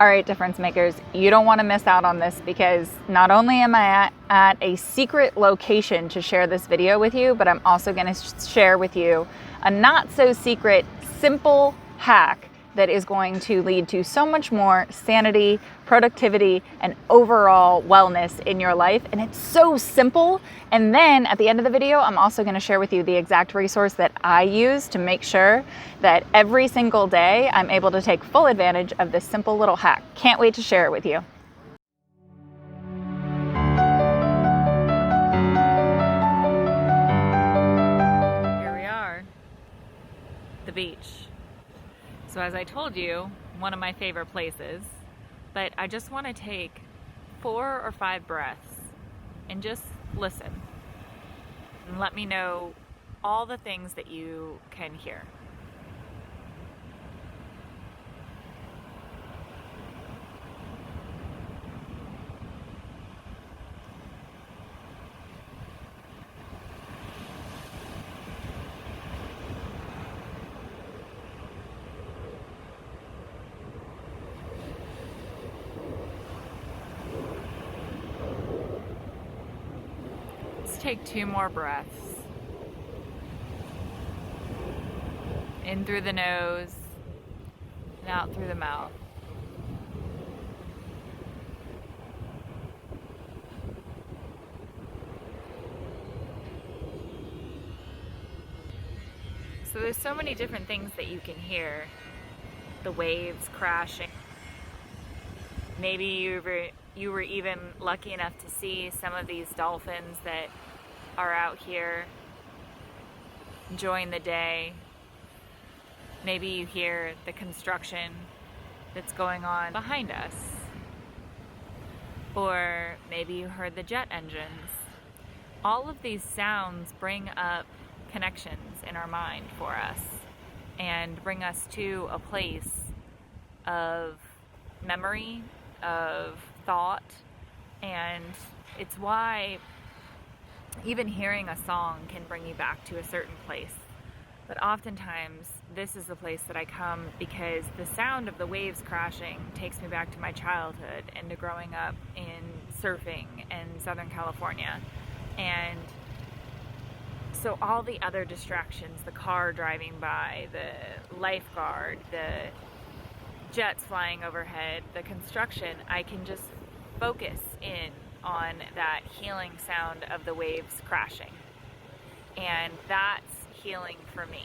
All right, difference makers, you don't want to miss out on this, because not only am I at a secret location to share this video with you, but I'm also going to share with you a not so secret, simple hack that is going to lead to so much more sanity, productivity, and overall wellness in your life. And it's so simple. And then at the end of the video, I'm also going to share with you the exact resource that I use to make sure that every single day I'm able to take full advantage of this simple little hack. Can't wait to share it with you. Here we are, the beach. So as I told you, one of my favorite places, but I just want to take 4 or 5 breaths and just listen and let me know all the things that you can hear. Take 2 more breaths. In through the nose and out through the mouth. So there's so many different things that you can hear. The waves crashing. Maybe you were even lucky enough to see some of these dolphins that are out here enjoying the day. Maybe you hear the construction that's going on behind us. Or maybe you heard the jet engines. All of these sounds bring up connections in our mind for us and bring us to a place of memory, of thought, and it's why even hearing a song can bring you back to a certain place. But oftentimes this is the place that I come because the sound of the waves crashing takes me back to my childhood and to growing up in surfing in Southern California. And so all the other distractions, the car driving by, the lifeguard, the jets flying overhead, the construction, I can just focus in on that healing sound of the waves crashing. And that's healing for me.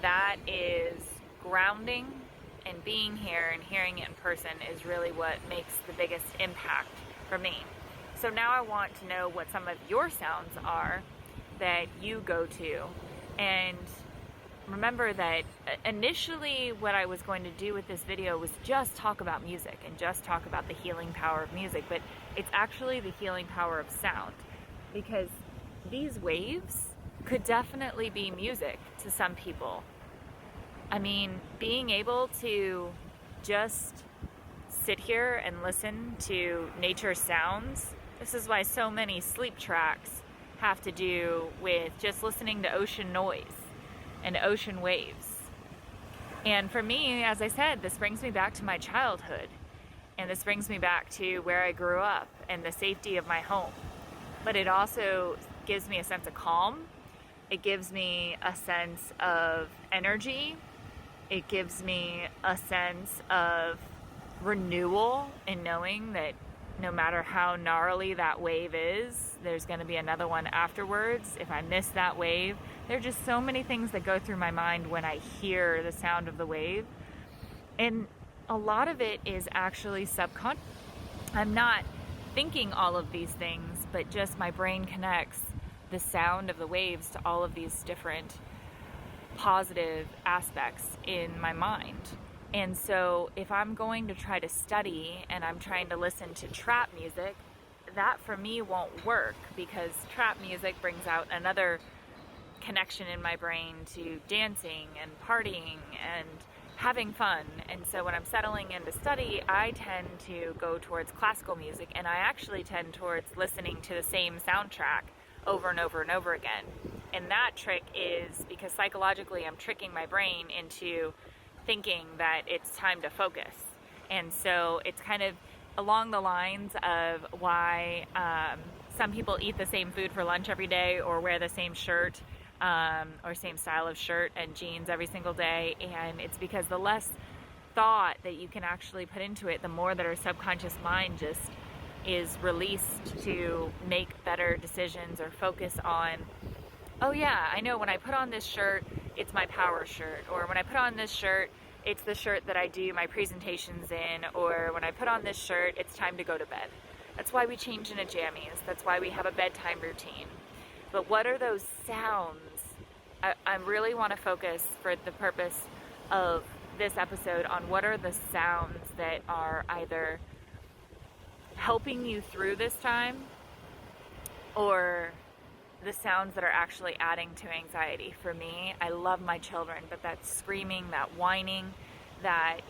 That is grounding, and being here and hearing it in person is really what makes the biggest impact for me. So now I want to know what some of your sounds are that you go to. And remember that initially what I was going to do with this video was just talk about music and just talk about the healing power of music, but it's actually the healing power of sound, because these waves could definitely be music to some people. I mean, being able to just sit here and listen to nature sounds, this is why so many sleep tracks have to do with just listening to ocean noise and ocean waves. And for me, as I said, this brings me back to my childhood, and this brings me back to where I grew up and the safety of my home. But it also gives me a sense of calm. It gives me a sense of energy. It gives me a sense of renewal in knowing that no matter how gnarly that wave is, there's going to be another one afterwards. If I miss that wave, there are just so many things that go through my mind when I hear the sound of the wave. And a lot of it is actually subconscious. I'm not thinking all of these things, but just my brain connects the sound of the waves to all of these different positive aspects in my mind. And so if I'm going to try to study and I'm trying to listen to trap music, that for me won't work, because trap music brings out another connection in my brain to dancing and partying and having fun. And so when I'm settling in to study, I tend to go towards classical music, and I actually tend towards listening to the same soundtrack over and over and over again. And that trick is because psychologically I'm tricking my brain into thinking that it's time to focus. And so it's kind of along the lines of why some people eat the same food for lunch every day, or wear the same shirt or same style of shirt and jeans every single day. And it's because the less thought that you can actually put into it, the more that our subconscious mind just is released to make better decisions or focus on, oh yeah, I know when I put on this shirt, it's my power shirt. Or when I put on this shirt, it's the shirt that I do my presentations in. Or when I put on this shirt, it's time to go to bed. That's why we change into jammies. That's why we have a bedtime routine. But what are those sounds? I really want to focus for the purpose of this episode on what are the sounds that are either helping you through this time, or the sounds that are actually adding to anxiety. For me, I love my children, but that screaming, that whining, that,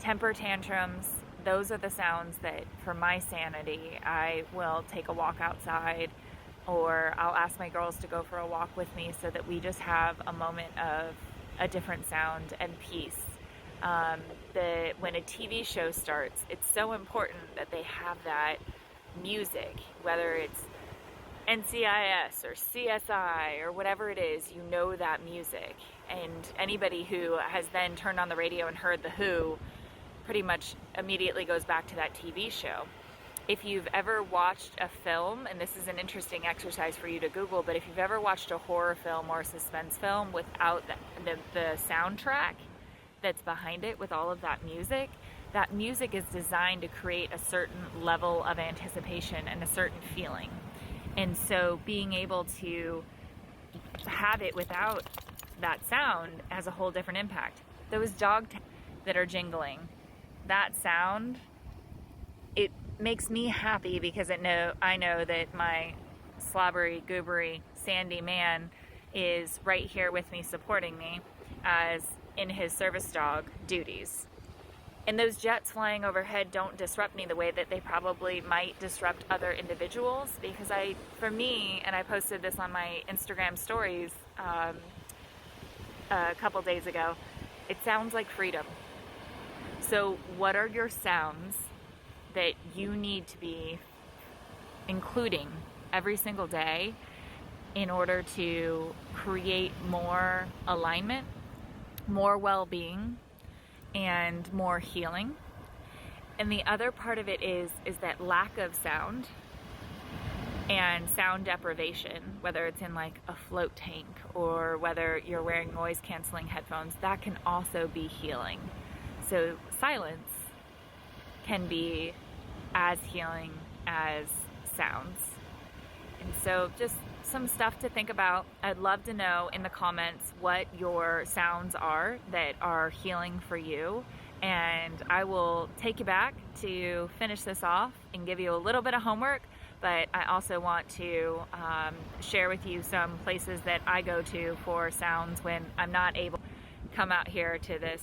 temper tantrums, those are the sounds that, for my sanity, I will take a walk outside, or I'll ask my girls to go for a walk with me so that we just have a moment of a different sound and peace. When a TV show starts, it's so important that they have that music, whether it's NCIS or CSI or whatever it is, that music. And anybody who has then turned on the radio and heard The Who pretty much immediately goes back to that TV show. If you've ever watched a film, and this is an interesting exercise for you to Google, but if you've ever watched a horror film or a suspense film without the soundtrack that's behind it, with all of that music is designed to create a certain level of anticipation and a certain feeling. And so being able to have it without that sound has a whole different impact. Those dog tags that are jingling, that sound, it makes me happy because I know that my slobbery, goobery, sandy man is right here with me, supporting me as in his service dog duties. And those jets flying overhead don't disrupt me the way that they probably might disrupt other individuals, because for me, and I posted this on my Instagram stories a couple days ago, it sounds like freedom. So what are your sounds that you need to be including every single day in order to create more alignment, more well-being, and more healing? And the other part of it is that lack of sound and sound deprivation, whether it's in like a float tank or whether you're wearing noise canceling headphones, that can also be healing. So silence can be as healing as sounds. And so just some stuff to think about. I'd love to know in the comments what your sounds are that are healing for you. And I will take you back to finish this off and give you a little bit of homework. But I also want to share with you some places that I go to for sounds when I'm not able to come out here to this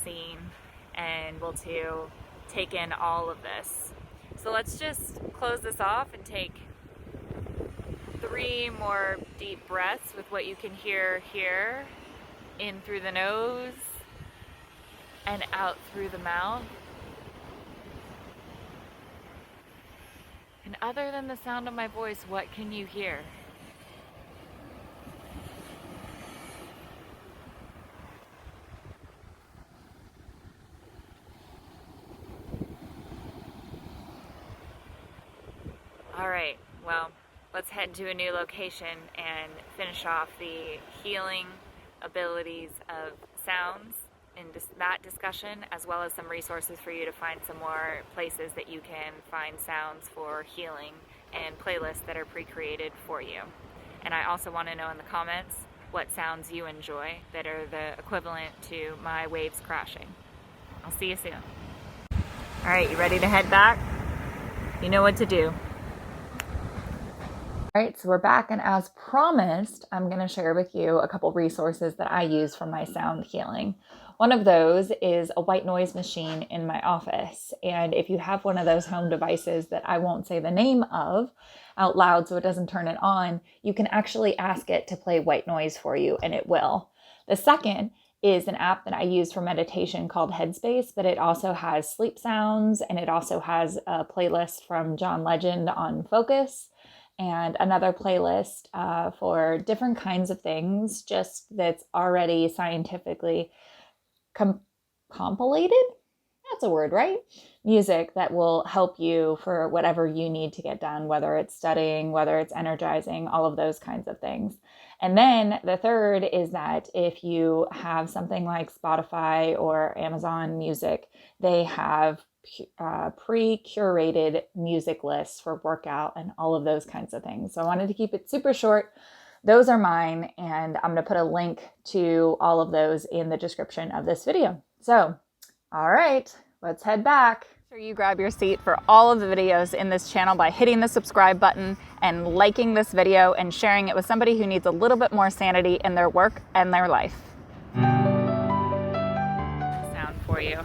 scene and able to take in all of this. So let's just close this off and take 3 more deep breaths with what you can hear here. In through the nose and out through the mouth. And other than the sound of my voice, what can you hear? All right, well, let's head to a new location and finish off the healing abilities of sounds in that discussion, as well as some resources for you to find some more places that you can find sounds for healing and playlists that are pre-created for you. And I also want to know in the comments what sounds you enjoy that are the equivalent to my waves crashing. I'll see you soon. All right, you ready to head back? You know what to do. All right, so we're back, and as promised, I'm going to share with you a couple resources that I use for my sound healing. One of those is a white noise machine in my office, and if you have one of those home devices that I won't say the name of out loud so it doesn't turn it on, you can actually ask it to play white noise for you, and it will. The second is an app that I use for meditation called Headspace, but it also has sleep sounds, and it also has a playlist from John Legend on focus, and another playlist for different kinds of things, just that's already scientifically compilated. That's a word, right? Music that will help you for whatever you need to get done, whether it's studying, whether it's energizing, all of those kinds of things. And then the third is that if you have something like Spotify or Amazon Music, they have pre-curated music lists for workout and all of those kinds of things. So I wanted to keep it super short. Those are mine, and I'm going to put a link to all of those in the description of this video. So, all right, let's head back. Make sure you grab your seat for all of the videos in this channel by hitting the subscribe button and liking this video and sharing it with somebody who needs a little bit more sanity in their work and their life. Sound for you.